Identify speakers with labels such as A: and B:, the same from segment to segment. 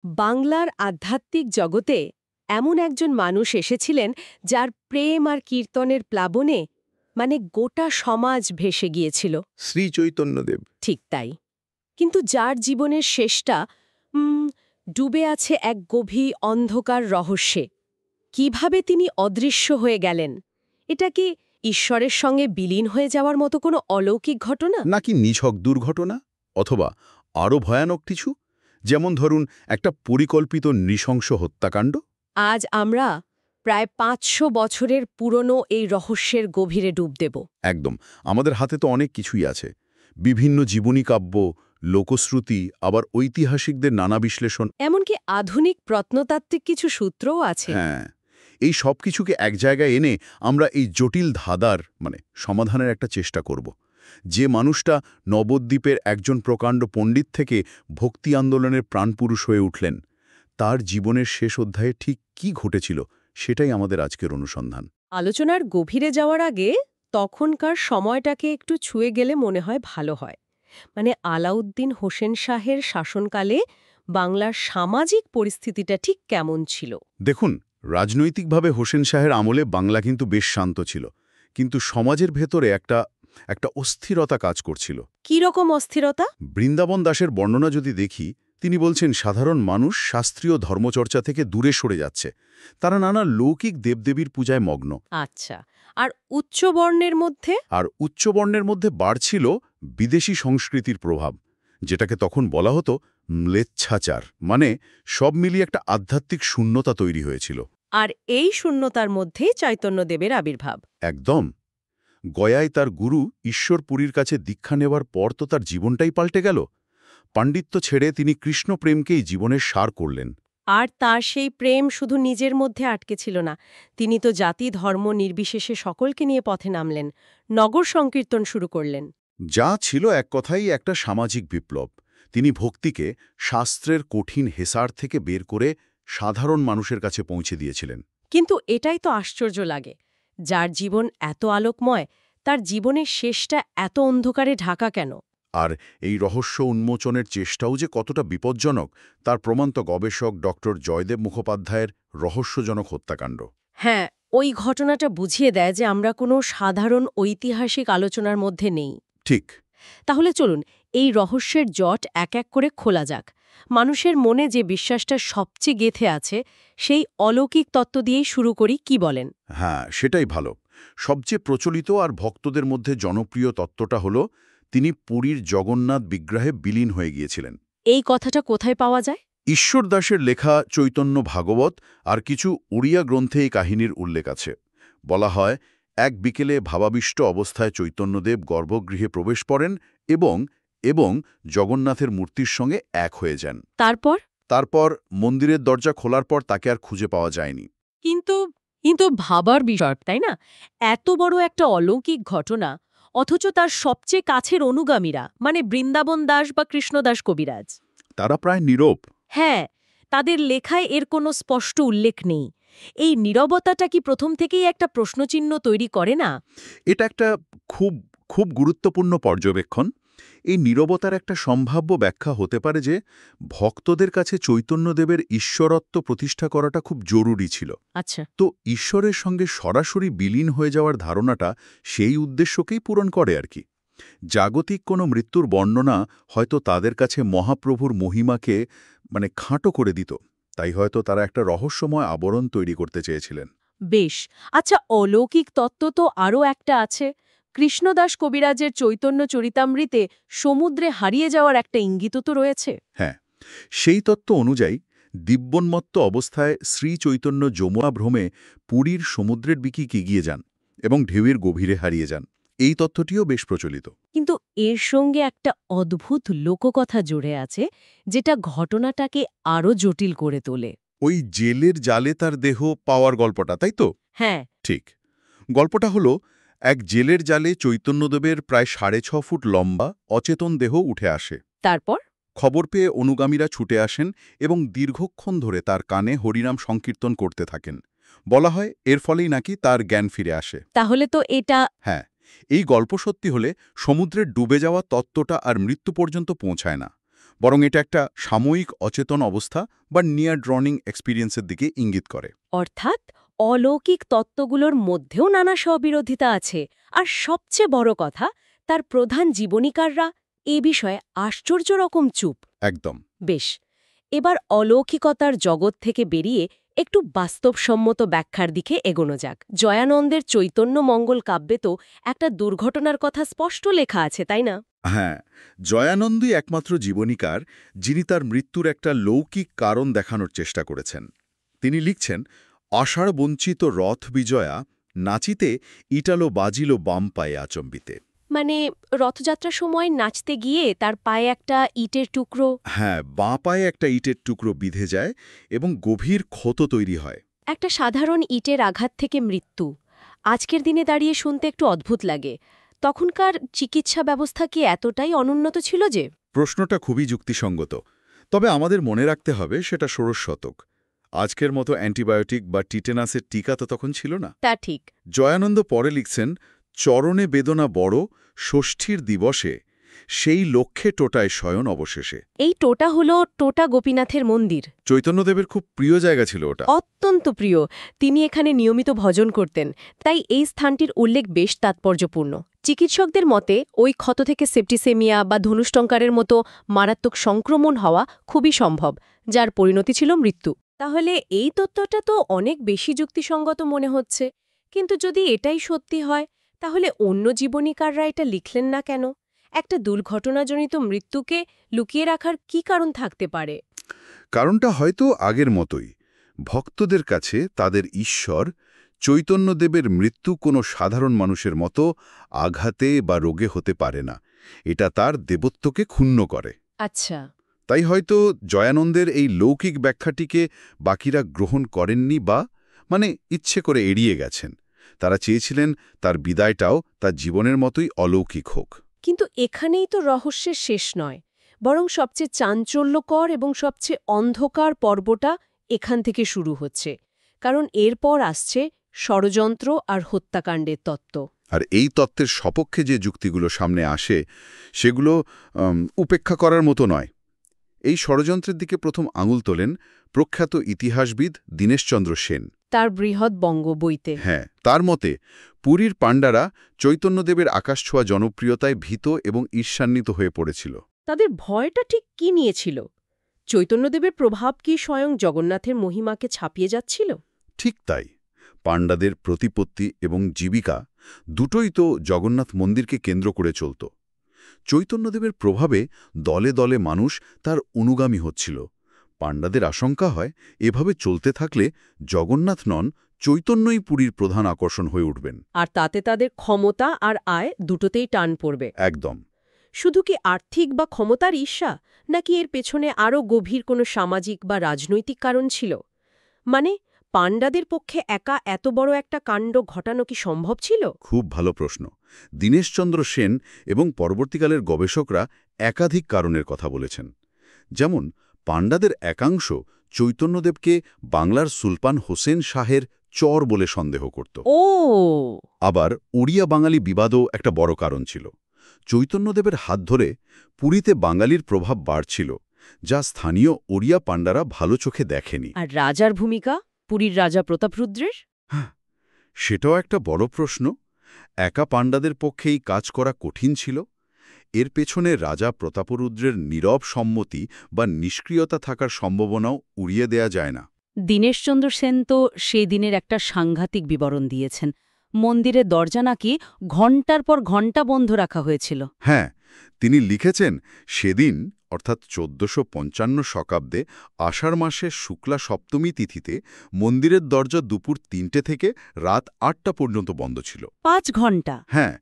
A: বাংলার আধ্যাত্মিক জগতে এমন একজন মানুষ এসেছিলেন যার প্রেম আর কীর্তনের প্লাবনে গোটা সমাজ ভেসে গিয়েছিল।
B: শ্রী চৈতন্যদেব।
A: ঠিক তাই। কিন্তু যার জীবনের শেষটা ডুবে আছে এক গভীর অন্ধকার রহস্যে। কিভাবে তিনি অদৃশ্য হয়ে গেলেন? এটা কি ঈশ্বরের সঙ্গে বিলীন হয়ে যাওয়ার মতো কোনো অলৌকিক ঘটনা,
B: নাকি নিছক দুর্ঘটনা, অথবা আরও ভয়ানক কিছু, যেমন ধরুন একটা পরিকল্পিত নৃশংস হত্যাকাণ্ড?
A: আজ আমরা প্রায় ৫০০ বছরের পুরনো এই রহস্যের গভীরে ডুব দেব।
B: একদম। আমাদের হাতে তো অনেক কিছুই আছে, বিভিন্ন জীবনী কাব্য, লোকশ্রুতি, আবার ঐতিহাসিকদের নানা বিশ্লেষণ।
A: এমনকি আধুনিক প্রত্নতাত্ত্বিক কিছু সূত্রও আছে।
B: হ্যাঁ, এই সব কিছুকে এক জায়গায় এনে আমরা এই জটিল ধাঁধার সমাধানের একটা চেষ্টা করব। যে মানুষটা নবদ্বীপের একজন প্রকাণ্ড পণ্ডিত থেকে ভক্তি আন্দোলনের প্রাণপুরুষ হয়ে উঠলেন, তার জীবনের শেষ অধ্যায়ে ঠিক কি ঘটেছিল, সেটাই আমাদের আজকের অনুসন্ধান।
A: আলোচনার গভীরে যাওয়ার আগে তখনকার সময়টাকে একটু ছুঁয়ে গেলে মনে হয় ভালো হয়। আলাউদ্দিন হোসেন শাহের শাসনকালে বাংলার সামাজিক পরিস্থিতিটা ঠিক কেমন ছিল?
B: দেখুন, রাজনৈতিকভাবে হোসেন শাহের আমলে বাংলা কিন্তু বেশ শান্ত ছিল, কিন্তু সমাজের ভেতরে একটা অস্থিরতা কাজ করছিল।
A: কি রকম অস্থিরতা?
B: বৃন্দাবন দাসের বর্ণনা যদি দেখি, তিনি বলছেন সাধারণ মানুষ শাস্ত্রীয় ধর্মচর্চা থেকে দূরে সরে যাচ্ছে, তারা নানা লৌকিক দেবদেবীর পূজায় মগ্ন।
A: আচ্ছা, আর
B: উচ্চবর্ণের মধ্যে বাড়ছিল বিদেশি সংস্কৃতির প্রভাব, যেটাকে তখন বলা হতো ম্লেচ্ছাচার। সব মিলিয়ে একটা আধ্যাত্মিক শূন্যতা তৈরি হয়েছিল।
A: আর এই শূন্যতার মধ্যেই চৈতন্যদেবের আবির্ভাব।
B: একদম। গয়ায় তার গুরু ঈশ্বরপুরীর কাছে দীক্ষা নেওয়ার পর তো তার জীবনটাই পাল্টে গেল। পাণ্ডিত্য ছেড়ে তিনি কৃষ্ণপ্রেমকেই জীবনের সার করলেন।
A: আর তার সেই প্রেম শুধু নিজের মধ্যে আটকে ছিল না, তিনি তো জাতি ধর্ম নির্বিশেষে সকলকে নিয়ে পথে নামলেন, নগর সংকীর্তন শুরু করলেন।
B: যা ছিল এক কথাই একটা সামাজিক বিপ্লব। তিনি ভক্তিকে শাস্ত্রের কঠিন হেসার থেকে বের করে সাধারণ মানুষের কাছে পৌঁছে দিয়েছিলেন।
A: কিন্তু এটাই তো আশ্চর্য লাগে, যার জীবন এত আলোকময়, তার জীবনের শেষটা এত অন্ধকারে ঢাকা কেন?
B: আর এই রহস্য উন্মোচনের চেষ্টাও যে কতটা বিপজ্জনক, তার প্রমাণ তো গবেষক ডক্টর জয়দেব মুখোপাধ্যায়ের রহস্যজনক হত্যাকাণ্ড।
A: হ্যাঁ, ওই ঘটনাটা বুঝিয়ে দেয় যে আমরা কোনো সাধারণ ঐতিহাসিক আলোচনার মধ্যে নেই।
B: ঠিক।
A: তাহলে চলুন এই রহস্যের জট এক এক করে খোলা যাক। মানুষের মনে যে বিশ্বাসটা সবচেয়ে গেঁথে আছে, সেই অলৌকিক তত্ত্ব দিয়েই শুরু করি, কি বলেন?
B: হ্যাঁ, সেটাই ভালো। সবচেয়ে প্রচলিত আর ভক্তদের মধ্যে জনপ্রিয় তত্ত্বটা হলো তিনি পুরীর জগন্নাথ বিগ্রহে বিলীন হয়ে গিয়েছিলেন।
A: এই কথাটা কোথায় পাওয়া যায়?
B: ঈশ্বর দাসের লেখা চৈতন্য ভাগবত আর কিছু উড়িয়া গ্রন্থে এই কাহিনীর উল্লেখ আছে। বলা হয়, এক বিকেলে ভাবাবিষ্ট অবস্থায় চৈতন্যদেব গর্ভগৃহে প্রবেশ করেন এবং জগন্নাথের মূর্তির সঙ্গে এক হয়ে যান। তারপর মন্দিরের দরজা খোলার পর তাকে আর খুঁজে পাওয়া যায়নি।
A: কিন্তু ভাবার বিষয়, তাই না? এত বড় একটা অলৌকিক ঘটনা, অথচ তার সবচেয়ে কাছের অনুগামীরা, বৃন্দাবন দাস বা কৃষ্ণদাস কবিরাজ,
B: তারা প্রায় নীরব।
A: হ্যাঁ, তাদের লেখায় এর কোনো স্পষ্ট উল্লেখ নেই। এই নীরবতাটা কি প্রথম থেকেই একটা প্রশ্নচিহ্ন তৈরি করে না?
B: এটা একটা খুব খুব গুরুত্বপূর্ণ পর্যবেক্ষণ। এই নীরবতার একটা সম্ভাব্য ব্যাখ্যা হতে পারে যে ভক্তদের কাছে চৈতন্যদেবের ঈশ্বরত্ব প্রতিষ্ঠা করাটা খুব জরুরি ছিল।
A: আচ্ছা,
B: তো ঈশ্বরের সঙ্গে সরাসরি বিলীন হয়ে যাওয়ার ধারণাটা সেই উদ্দেশ্যকেই পূরণ করে আর কি। জাগতিক কোনো মৃত্যুর বর্ণনা হয়তো তাদের কাছে মহাপ্রভুর মহিমাকে খাঁটো করে দিত, তাই হয়তো তারা একটা রহস্যময় আবরণ তৈরি করতে চেয়েছিলেন।
A: বেশ। আচ্ছা, অলৌকিক তত্ত্ব তো আরও একটা আছে। কৃষ্ণদাস কবিরাজের চৈতন্য চরিতামৃতে সমুদ্রে হারিয়ে যাওয়ার একটা ইঙ্গিত তো রয়েছে।
B: হ্যাঁ, সেই তত্ত্ব অনুযায়ী দিব্যন্মত্ত অবস্থায় শ্রী চৈতন্য যমুনা ভ্রমে পুরীর সমুদ্রের দিকে এগিয়ে যান এবং ঢেউয়ের গভীরে হারিয়ে যান। এই তথ্যটিও বেশ প্রচলিত।
A: কিন্তু এর সঙ্গে একটা অদ্ভুত লোককথা জুড়ে আছে, যেটা ঘটনাটাকে আরও জটিল করে তোলে।
B: ওই জেলের জালে তার দেহ পাওয়ার গল্পটা, তাই তো?
A: হ্যাঁ,
B: ঠিক। গল্পটা হলো, এক জেলের জালে চৈতন্যদেবের প্রায় 6.5 ফুট লম্বা অচেতন দেহ উঠে আসে।
A: তারপর?
B: খবর পেয়ে অনুগামীরা ছুটে আসেন এবং দীর্ঘক্ষণ ধরে তার কানে হরিনাম সংকীর্তন করতে থাকেন। বলা হয় এর ফলেই নাকি তার জ্ঞান ফিরে আসে।
A: তাহলে তো এটা...
B: হ্যাঁ, এই গল্প সত্যি হলে সমুদ্রের ডুবে যাওয়া তত্ত্বটা আর মৃত্যু পর্যন্ত পৌঁছায় না, বরং এটা একটা সাময়িক অচেতন অবস্থা বা নিয়ার ড্রনিং এক্সপিরিয়েন্সের দিকে ইঙ্গিত করে।
A: অর্থাৎ অলৌকিক তত্ত্বগুলোর মধ্যেও নানা স্ববিরোধিতা আছে, আর সবচেয়ে বড় কথা, তার প্রধান জীবনীকাররা এ বিষয়ে আশ্চর্য রকম চুপ।
B: একদম।
A: বেশ, এবার অলৌকিকতার জগৎ থেকে বেরিয়ে একটু বাস্তবসম্মত ব্যাখ্যার দিকে এগোনো যাক। জয়ানন্দের চৈতন্য মঙ্গল কাব্যে তো একটা দুর্ঘটনার কথা স্পষ্ট লেখা আছে, তাই না?
B: হ্যাঁ, জয়ানন্দই একমাত্র জীবনীকার যিনি তার মৃত্যুর একটা লৌকিক কারণ দেখানোর চেষ্টা করেছেন। তিনি লিখছেন, আষাঢ় বঞ্চিত রথ বিজয়া নাচিতে ইটালো বাজিল বাম পায়ে আচম্বিতে।
A: মানে রথযাত্রার সময় নাচতে গিয়ে তার পায়ে একটা ইটের টুকরো।
B: হ্যাঁ, বাঁ পায়ে একটা ইটের টুকরো বিঁধে যায় এবং গভীর ক্ষত তৈরি হয়।
A: একটা সাধারণ ইটের আঘাত থেকে মৃত্যু। আজকের দিনে দাঁড়িয়ে শুনতে একটু অদ্ভুত লাগে। তখনকার চিকিৎসা ব্যবস্থা কি এতটাই অনুন্নত ছিল যে?
B: প্রশ্নটা খুবই যুক্তিসঙ্গত। তবে আমাদের মনে রাখতে হবে সেটা ষোড়শ শতক। আজকের মতো অ্যান্টিবায়োটিক বা টিটেনাসের টিকা তো তখন ছিল না।
A: তা ঠিক।
B: জয়ানন্দ পরে লিখছেন, চরণে বেদনা বড় ষষ্ঠীর দিবসে সেই লক্ষ্যে টোটায় শয়ন অবশেষে।
A: এই টোটা হলো টোটা গোপীনাথের মন্দির।
B: চৈতন্যদেবের খুব প্রিয় জায়গা ছিল ওটা।
A: অত্যন্ত প্রিয়। তিনি এখানে নিয়মিত ভজন করতেন, তাই এই স্থানটির উল্লেখ বেশ তাৎপর্যপূর্ণ। চিকিৎসকদের মতে ওই ক্ষত থেকে সেপ্টিসেমিয়া বা ধনুষ্টঙ্কারের মতো মারাত্মক সংক্রমণ হওয়া খুবই সম্ভব, যার পরিণতি ছিল মৃত্যু। তাহলে এই তত্ত্বটা তো অনেক বেশি যুক্তিসঙ্গত মনে হচ্ছে। কিন্তু যদি এটাই সত্যি হয়, তাহলে অন্য জীবনীকাররা এটা লিখলেন না কেন? একটা দুর্ঘটনাজনিত মৃত্যুকে লুকিয়ে রাখার কি কারণ থাকতে পারে?
B: কারণটা হয়তো আগের মতোই। ভক্তদের কাছে তাদের ঈশ্বর চৈতন্যদেবের মৃত্যু কোনো সাধারণ মানুষের মতো আঘাতে বা রোগে হতে পারে না। এটা তার দেবত্বকে ক্ষুণ্ণ করে।
A: আচ্ছা।
B: তাই হয়তো জয়ানন্দের এই লৌকিক ব্যাখ্যাটিকে বাকিরা গ্রহণ করেননি বা ইচ্ছে করে এড়িয়ে গেছেন। তারা চেয়েছিলেন তার বিদায়টাও তার জীবনের মতোই অলৌকিক হোক।
A: কিন্তু এখানেই তো রহস্যের শেষ নয়, বরং সবচেয়ে চাঞ্চল্যকর এবং সবচেয়ে অন্ধকার পর্বটা এখান থেকে শুরু হচ্ছে। কারণ এরপর আসছে ষড়যন্ত্র আর হত্যাকাণ্ডের তত্ত্ব।
B: আর এই তত্ত্বের সপক্ষে যে যুক্তিগুলো সামনে আসে সেগুলো উপেক্ষা করার মতো নয়। এই ষড়যন্ত্রের দিকে প্রথম আঙুল তোলেন প্রখ্যাত ইতিহাসবিদ দীনেশচন্দ্র সেন
A: তার বৃহৎ বঙ্গ বইতে।
B: হ্যাঁ, তার মতে পুরীর পাণ্ডারা চৈতন্যদেবের আকাশছোঁয়া জনপ্রিয়তায় ভীত এবং ঈর্ষান্বিত হয়ে পড়েছিল।
A: তাদের ভয়টা ঠিক কি নিয়েছিল? চৈতন্যদেবের প্রভাব কি স্বয়ং জগন্নাথের মহিমাকে ছাপিয়ে যাচ্ছিল?
B: ঠিক তাই। পাণ্ডাদের প্রতিপত্তি এবং জীবিকা দুটোই তো জগন্নাথ মন্দিরকে কেন্দ্র করে চলত। চৈতন্যদেবের প্রভাবে দলে দলে মানুষ তার অনুগামী হচ্ছিল। পাণ্ডাদের আশঙ্কা হয় এভাবে চলতে থাকলে জগন্নাথ নন, চৈতন্যই পুরীর প্রধান আকর্ষণ হয়ে উঠবেন।
A: আর তাতে তাদের ক্ষমতা আর আয় দুটোতেই টান পড়বে।
B: একদম।
A: শুধু কি আর্থিক বা ক্ষমতার ঈর্ষা, নাকি এর পেছনে আরও গভীর কোনো সামাজিক বা রাজনৈতিক কারণ ছিল? মানে, পাণ্ডাদের পক্ষে একা এত বড় একটা কাণ্ড ঘটানো কি সম্ভব ছিল?
B: খুব ভালো প্রশ্ন। দীনেশচন্দ্র সেন এবং পরবর্তীকালের গবেষকরা একাধিক কারণের কথা বলেছেন। যেমন, পাণ্ডাদের একাংশ চৈতন্যদেবকে বাংলার সুলতান হোসেন শাহের চর বলে সন্দেহ করত।
A: ও!
B: আবার উড়িয়া বাঙালি বিবাদও একটা বড় কারণ ছিল। চৈতন্যদেবের হাত ধরে পুরীতে বাঙালির প্রভাব বাড়ছিল, যা স্থানীয় ওড়িয়া পাণ্ডারা ভালো চোখে দেখেনি।
A: আর রাজার ভূমিকা, পুরীর রাজা প্রতাপরুদ্রের?
B: সেটাও একটা বড় প্রশ্ন। একা পাণ্ডাদের পক্ষেই কাজ করা কঠিন ছিল। এর পেছনে রাজা প্রতাপরুদ্রের নীরব সম্মতি বা নিষ্ক্রিয়তা থাকার সম্ভাবনাও উড়িয়ে দেয়া যায় না।
C: দীনেশচন্দ্র সেন তো সেই দিনের একটা সাংঘাতিক বিবরণ দিয়েছেন। মন্দিরের দরজা নাকি ঘণ্টার পর ঘণ্টা বন্ধ রাখা হয়েছিল।
B: হ্যাঁ, তিনি লিখেছেন, সেদিন অর্থাৎ ১৪৫৫ শকাব্দে আষাঢ় মাসের শুক্লা সপ্তমী তিথিতে মন্দিরের দরজা দুপুর ৩টে থেকে রাত ৮টা পর্যন্ত বন্ধ ছিল।
C: ৫ ঘণ্টা?
B: হ্যাঁ,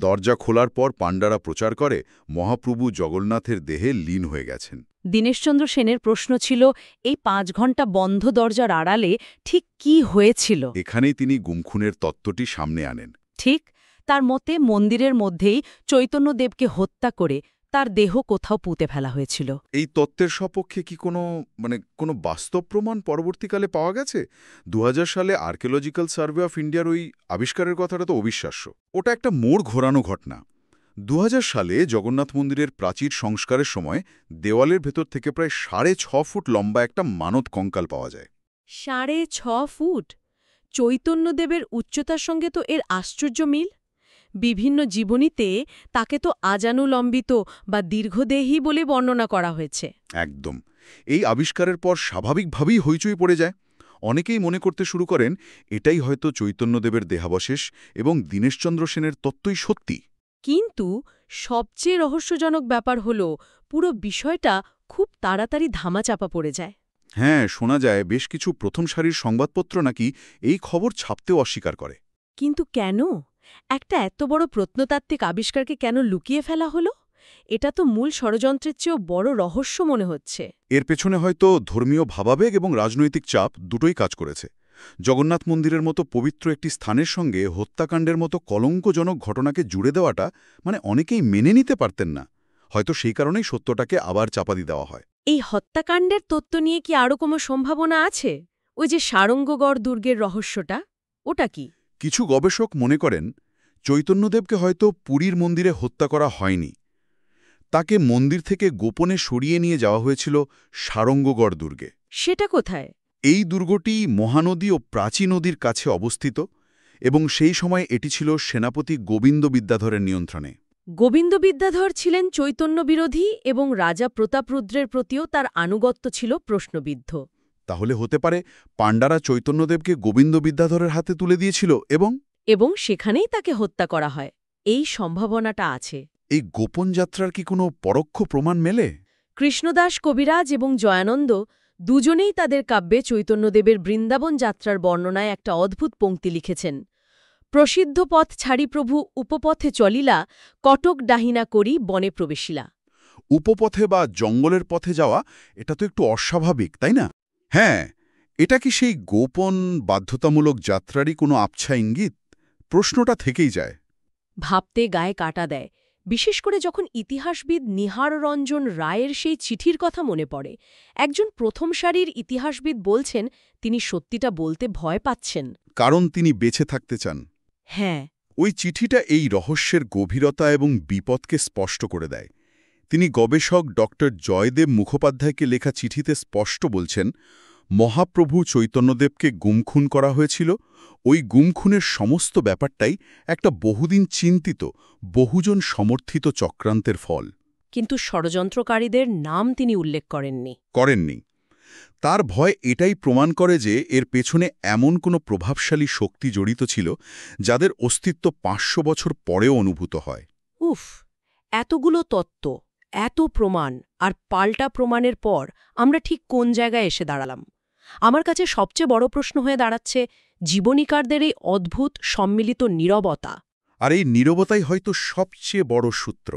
B: দরজা খোলার পর পাণ্ডারা প্রচার করে মহাপ্রভু জগন্নাথের দেহে লীন হয়ে গেছেন।
C: দীনেশচন্দ্র সেনের প্রশ্ন ছিল, এই ৫ ঘণ্টা বন্ধ দরজার আড়ালে ঠিক কি হয়েছিল?
B: এখানেই তিনি গুমখুনের তত্ত্বটি সামনে আনেন।
C: ঠিক, তার মতে মন্দিরের মধ্যেই চৈতন্যদেবকে হত্যা করে তার দেহ কোথাও পুঁতে ফেলা হয়েছিল।
B: এই তত্ত্বের সপক্ষে কি কোনো বাস্তব প্রমাণ পরবর্তীকালে পাওয়া গেছে? ২০০০ সালে আর্কিওলজিক্যাল সার্ভে অফ ইন্ডিয়ার ওই আবিষ্কারের কথাটা তো অবিশ্বাস্য। ওটা একটা মোড় ঘোরানো ঘটনা। 2000 সালে জগন্নাথ মন্দিরের প্রাচীর সংস্কারের সময় দেওয়ালের ভেতর থেকে প্রায় 6.5 ফুট লম্বা একটা মানত কঙ্কাল পাওয়া যায়।
A: 6.5 ফুট! চৈতন্যদেবের উচ্চতার সঙ্গে তো এর আশ্চর্য মিল। বিভিন্ন জীবনীতে তাকে তো আজানুলম্বিত বা দীর্ঘদেহী বলে বর্ণনা করা হয়েছে।
B: একদম। এই আবিষ্কারের পর স্বাভাবিকভাবেই হইচই পড়ে যায়। অনেকেই মনে করতে শুরু করেন এটাই হয়তো চৈতন্যদেবের দেহাবশেষ এবং দীনেশচন্দ্র সেনের তত্ত্বই সত্যি।
A: কিন্তু সবচেয়ে রহস্যজনক ব্যাপার হল পুরো বিষয়টা খুব তাড়াতাড়ি ধামাচাপা পড়ে যায়।
B: হ্যাঁ, শোনা যায় বেশ কিছু প্রথম সারির সংবাদপত্র নাকি এই খবর ছাপতেও অস্বীকার করে।
A: কিন্তু কেন? একটা এত বড় প্রত্নতাত্ত্বিক আবিষ্কারকে কেন লুকিয়ে ফেলা হলো? এটা তো মূল ষড়যন্ত্রের চেয়েও বড় রহস্য মনে হচ্ছে।
B: এর পেছনে হয়তো ধর্মীয় ভাবাবেগ এবং রাজনৈতিক চাপ দুটোই কাজ করেছে। জগন্নাথ মন্দিরের মতো পবিত্র একটি স্থানের সঙ্গে হত্যাকাণ্ডের মতো কলঙ্কজনক ঘটনাকে জুড়ে দেওয়াটা অনেকেই মেনে নিতে পারতেন না। হয়তো সেই কারণেই সত্যটাকে আবার চাপা দিয়ে দেওয়া হয়।
A: এই হত্যাকাণ্ডের তত্ত্ব নিয়ে কি আরও কোনো সম্ভাবনা আছে? ওই যে সারঙ্গগড় দুর্গের রহস্যটা, ওটা কি?
B: কিছু গবেষক মনে করেন চৈতন্যদেবকে হয়তো পুরীর মন্দিরে হত্যা করা হয়নি। তাকে মন্দির থেকে গোপনে সরিয়ে নিয়ে যাওয়া হয়েছিল সারঙ্গগড় দুর্গে।
A: সেটা কোথায়?
B: এই দুর্গটি মহানদী ও প্রাচী নদীর কাছে অবস্থিত এবং সেই সময় এটি ছিল সেনাপতি গোবিন্দ বিদ্যাধরের নিয়ন্ত্রণে।
A: গোবিন্দ বিদ্যাধর ছিলেন চৈতন্য বিরোধী এবং রাজা প্রতাপরুদ্রের প্রতিও তার আনুগত্য ছিল প্রশ্নবিদ্ধ।
B: তাহলে হতে পারে পাণ্ডারা চৈতন্যদেবকে গোবিন্দ বিদ্যাধরের হাতে তুলে দিয়েছিল
A: এবং সেখানেই তাকে হত্যা করা হয়। এই সম্ভাবনাটা আছে।
B: এই গোপন যাত্রার কি কোনো পরোক্ষ প্রমাণ মেলে?
A: কৃষ্ণদাস কবিরাজ এবং জয়ানন্দ দুজনেই তাদের কাব্যে চৈতন্যদেবের বৃন্দাবন যাত্রার বর্ণনায় একটা অদ্ভুত পংক্তি লিখেছেন। প্রসিদ্ধ পথ ছাড়ি প্রভু উপপথে চলিলা, কটক ডাহিনা করি বনে প্রবেশিলা।
B: উপপথে বা জঙ্গলের পথে যাওয়া এটা তো একটু অস্বাভাবিক, তাই না? হ্যাঁ, এটা কি সেই গোপন বাধ্যতামূলক যাত্রারই কোনো আবছা ইঙ্গিত? প্রশ্নটা থেকেই যায়।
A: ভাবতে গায়ে কাটা দেয়, বিশেষ করে যখন ইতিহাসবিদ নিহার রঞ্জন রায়ের সেই চিঠির কথা মনে পড়ে। একজন প্রথম সারির ইতিহাসবিদ বলছেন তিনি সত্যিটা বলতে ভয় পাচ্ছেন।
B: কারণ তিনি বেঁচে থাকতে চান।
A: হ্যাঁ,
B: ওই চিঠিটা এই রহস্যের গভীরতা এবং বিপদকে স্পষ্ট করে দেয়। তিনি গবেষক ডক্টর জয়দেব মুখোপাধ্যায়কে লেখা চিঠিতে স্পষ্ট বলছেন, মহাপ্রভু চৈতন্যদেবকে গুমখুন করা হয়েছিল। ওই গুমখুনের সমস্ত ব্যাপারটাই একটা বহুদিন চিন্তিত, বহুজন সমর্থিত চক্রান্তের ফল।
A: কিন্তু ষড়যন্ত্রকারীদের নাম তিনি উল্লেখ
B: করেননি। তার ভয় এটাই প্রমাণ করে যে এর পেছনে এমন কোনো প্রভাবশালী শক্তি জড়িত ছিল যাদের অস্তিত্ব 500 বছর পরেও অনুভূত হয়।
A: উফ, এতগুলো তত্ত্ব, এত প্রমাণ আর পাল্টা প্রমাণের পর আমরা ঠিক কোন জায়গায় এসে দাঁড়ালাম? আমার কাছে সবচেয়ে বড় প্রশ্ন হয়ে দাঁড়াচ্ছে জীবনীকারদের এই অদ্ভুত সম্মিলিত নীরবতা।
B: আর এই নীরবতাই হয়তো সবচেয়ে বড় সূত্র।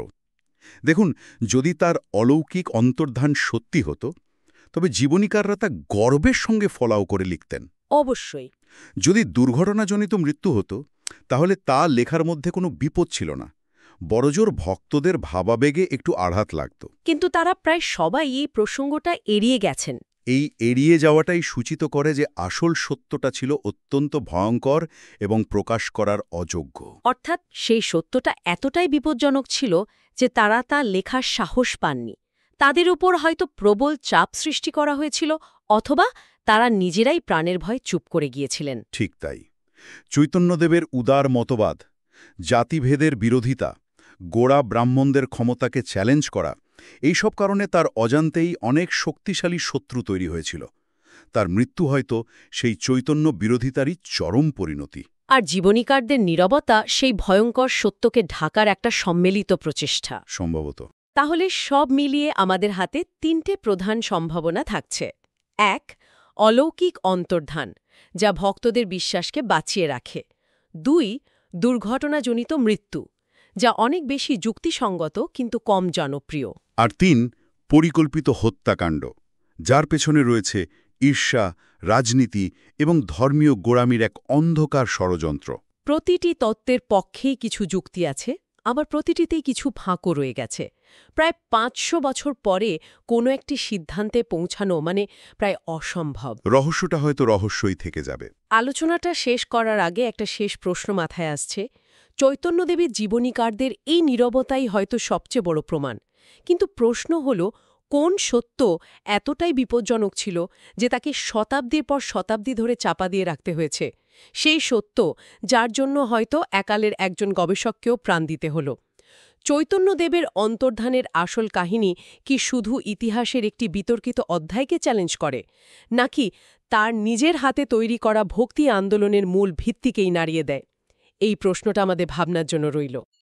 B: দেখুন, যদি তার অলৌকিক অন্তর্ধান সত্যি হতো তবে জীবনীকাররা তা গর্বের সঙ্গে ফলাও করে লিখতেন।
A: অবশ্যই।
B: যদি দুর্ঘটনাজনিত মৃত্যু হতো তাহলে তা লেখার মধ্যে কোনো বিপদ ছিল না, বড়জোর ভক্তদের ভাবাবেগে একটু আঘাত লাগত।
A: কিন্তু তারা প্রায় সবাই এই প্রসঙ্গটা এড়িয়ে গেছেন।
B: এই এড়িয়ে যাওয়াটাই সূচিত করে যে আসল সত্যটা ছিল অত্যন্ত ভয়ঙ্কর এবং প্রকাশ করার অযোগ্য।
A: অর্থাৎ সেই সত্যটা এতটাই বিপজ্জনক ছিল যে তারা তা লেখার সাহস পাননি। তাদের উপর হয়তো প্রবল চাপ সৃষ্টি করা হয়েছিল, অথবা তারা নিজেরাই প্রাণের ভয় চুপ করে গিয়েছিলেন।
B: ঠিক তাই। চৈতন্যদেবের উদার মতবাদ, জাতিভেদের বিরোধিতা, গোড়া ব্রাহ্মণদের ক্ষমতাকে চ্যালেঞ্জ করা, এইসব কারণে তার অজান্তেই অনেক শক্তিশালী শত্রু তৈরি হয়েছিল। তার মৃত্যু হয়তো সেই চৈতন্য বিরোধিতারই চরম পরিণতি।
A: আর জীবনীকারদের নীরবতা সেই ভয়ঙ্কর সত্যকে ঢাকার একটা সম্মিলিত প্রচেষ্টা।
B: সম্ভবত।
A: তাহলে সব মিলিয়ে আমাদের হাতে 3টে প্রধান সম্ভাবনা থাকছে। 1. অলৌকিক অন্তর্ধান, যা ভক্তদের বিশ্বাসকে বাঁচিয়ে রাখে। 2. দুর্ঘটনাজনিত মৃত্যু, যা অনেক বেশি যুক্তিসঙ্গত কিন্তু কম জনপ্রিয়।
B: আর 3. পরিকল্পিত হত্যাকাণ্ড, যার পেছনে রয়েছে ঈর্ষা, রাজনীতি এবং ধর্মীয় গোড়ামির এক অন্ধকার ষড়যন্ত্র।
A: প্রতিটি তত্ত্বের পক্ষেই কিছু যুক্তি আছে, আবার প্রতিটিতেই কিছু ফাঁকও রয়ে গেছে। প্রায় 500 বছর পরে কোনো একটি সিদ্ধান্তে পৌঁছানো প্রায় অসম্ভব।
B: রহস্যটা হয়তো রহস্যই থেকে যাবে।
A: আলোচনাটা শেষ করার আগে একটা শেষ প্রশ্ন মাথায় আসছে। চৈতন্যদেবের জীবনীকারদের এই নীরবতাই হয়তো সবচেয়ে বড় প্রমাণ। কিন্তু প্রশ্ন হল, কোন সত্য এতটাই বিপজ্জনক ছিল যে তাকে শতাব্দীর পর শতাব্দী ধরে চাপা দিয়ে রাখতে হয়েছে? সেই সত্য যার জন্য হয়তো একালের একজন গবেষককেও প্রাণ দিতে হল। চৈতন্যদেবের অন্তর্ধানের আসল কাহিনী কি শুধু ইতিহাসের একটি বিতর্কিত অধ্যায়কে চ্যালেঞ্জ করে, নাকি তার নিজের হাতে তৈরি করা ভক্তি আন্দোলনের মূল ভিত্তিকেই নাড়িয়ে দেয়? এই প্রশ্নটা আমাদের ভাবনার জন্য রইল।